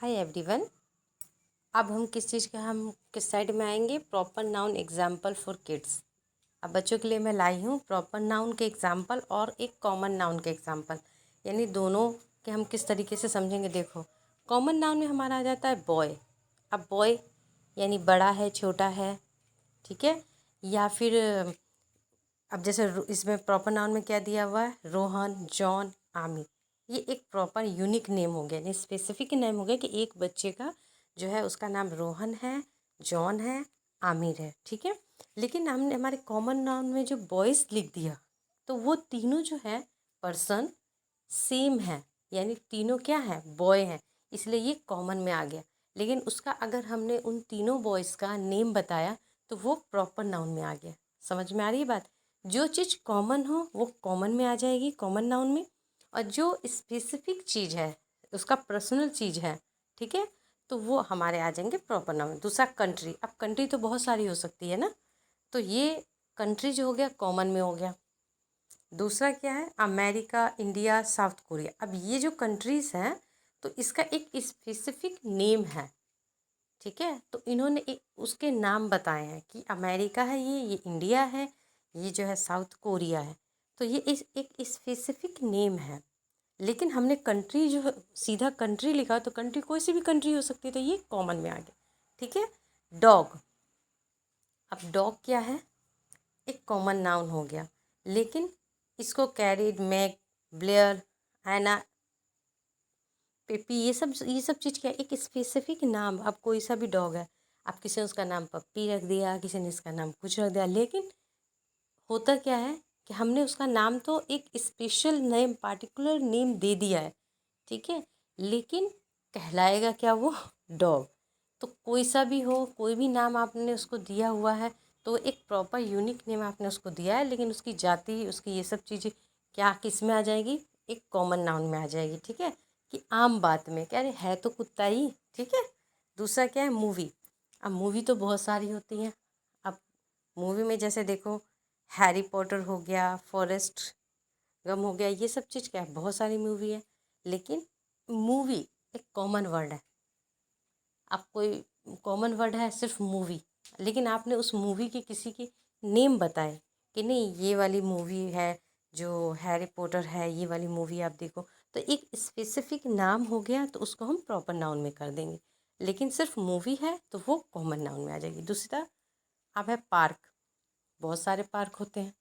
Hi everyone. अब हम किस साइड में आएंगे? Proper noun example for kids. अब बच्चों के लिए मैं लाई हूँ प्रॉपर नाउन के एग्जाम्पल और एक कॉमन नाउन के एग्जाम्पल, यानी दोनों के हम किस तरीके से समझेंगे। देखो, कॉमन नाउन में हमारा आ जाता है बॉय। अब बॉय यानी बड़ा है, छोटा है, ठीक है। या फिर अब जैसे इसमें प्रॉपर नाउन में क्या दिया हुआ है? रोहन, जॉन, आमिर। ये एक प्रॉपर यूनिक नेम हो गया, यानी स्पेसिफिक नेम हो गया कि एक बच्चे का जो है उसका नाम रोहन है, जॉन है, आमिर है, ठीक है। लेकिन हमने हमारे कॉमन नाउन में जो बॉयज़ लिख दिया तो वो तीनों जो है पर्सन सेम है, यानी तीनों क्या है? बॉय हैं, इसलिए ये कॉमन में आ गया। लेकिन उसका अगर हमने उन तीनों बॉयज़ का नेम बताया तो वो प्रॉपर नाउन में आ गया। समझ में आ रही है बात? जो चीज़ कॉमन हो वो कॉमन में आ जाएगी, कॉमन नाउन में, और जो स्पेसिफिक चीज़ है, उसका पर्सनल चीज़ है, ठीक है, तो वो हमारे आ जाएंगे प्रॉपर नाउन में। दूसरा कंट्री। अब कंट्री तो बहुत सारी हो सकती है ना, तो ये कंट्री जो हो गया कॉमन में हो गया। दूसरा क्या है? America, India, south Korea. अब ये जो कंट्रीज़ हैं तो इसका एक स्पेसिफिक नेम है, ठीक है। तो इन्होंने एक उसके नाम बताए हैं कि अमेरिका है, ये इंडिया है, ये जो है साउथ कोरिया है। तो ये इस एक स्पेसिफिक नेम है। लेकिन हमने कंट्री जो है सीधा कंट्री लिखा, तो कंट्री कोई सी भी कंट्री हो सकती है, तो ये कॉमन में आ गया, ठीक है। डॉग। अब डॉग क्या है? एक कॉमन नाउन हो गया, लेकिन इसको कैरिड, मैक, ब्लेयर, एना, पेपी, ये सब चीज़ क्या है? एक स्पेसिफिक नाम। अब कोई सा भी डॉग है, अब किसी ने उसका नाम पप्पी रख दिया, किसी ने इसका नाम कुछ रख दिया, लेकिन होता क्या है कि हमने उसका नाम तो एक स्पेशल नेम, पार्टिकुलर नेम दे दिया है, ठीक है, लेकिन कहलाएगा क्या वो? डॉग। तो कोई सा भी हो, कोई भी नाम आपने उसको दिया हुआ है तो एक प्रॉपर यूनिक नेम आपने उसको दिया है, लेकिन उसकी जाति, उसकी ये सब चीज़ें क्या किस में आ जाएगी? एक कॉमन नाउन में आ जाएगी, ठीक है। कि आम बात में क्या है तो कुत्ता ही, ठीक है। दूसरा क्या है? मूवी। अब मूवी तो बहुत सारी होती हैं। अब मूवी में जैसे देखो, हैरी पॉटर हो गया, फॉरेस्ट गम हो गया, ये सब चीज़ क्या है? बहुत सारी मूवी है, लेकिन मूवी एक कॉमन वर्ड है। अब कोई कॉमन वर्ड है सिर्फ मूवी, लेकिन आपने उस मूवी के किसी की नेम बताए कि नहीं ये वाली मूवी है जो हैरी पॉटर है, ये वाली मूवी आप देखो, तो एक स्पेसिफिक नाम हो गया, तो उसको हम प्रॉपर नाउन में कर देंगे। लेकिन सिर्फ मूवी है तो वो कॉमन नाउन में आ जाएगी। दूसरा अब है पार्क। बहुत सारे पार्क होते हैं,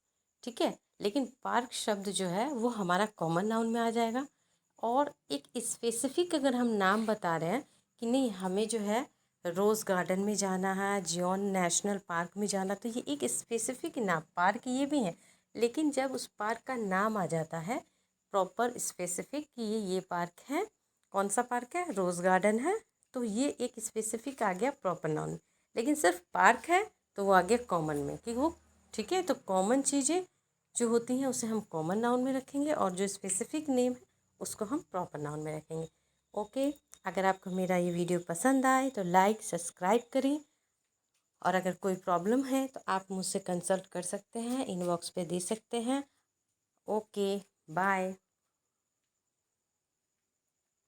ठीक है, लेकिन पार्क शब्द जो है वो हमारा कॉमन नाउन में आ जाएगा। और एक स्पेसिफिक अगर हम नाम बता रहे हैं कि नहीं हमें जो है रोज़ गार्डन में जाना है, जियोन नेशनल पार्क में जाना, तो ये एक स्पेसिफिक नाम, पार्क ये भी है, लेकिन जब उस पार्क का नाम आ जाता है प्रॉपर स्पेसिफिक कि ये पार्क है, कौन सा पार्क है? रोज़ गार्डन है, तो ये एक स्पेसिफिक आ गया प्रॉपर नाउन। लेकिन सिर्फ पार्क है तो वो आ गया कॉमन में कि वो, ठीक है। तो कॉमन चीज़ें जो होती हैं उसे हम कॉमन नाउन में रखेंगे, और जो स्पेसिफिक नेम है उसको हम प्रॉपर नाउन में रखेंगे। ओके। अगर आपको मेरा ये वीडियो पसंद आए तो लाइक सब्सक्राइब करें, और अगर कोई प्रॉब्लम है तो आप मुझसे कंसल्ट कर सकते हैं, इनबॉक्स पे दे सकते हैं। Okay, bye.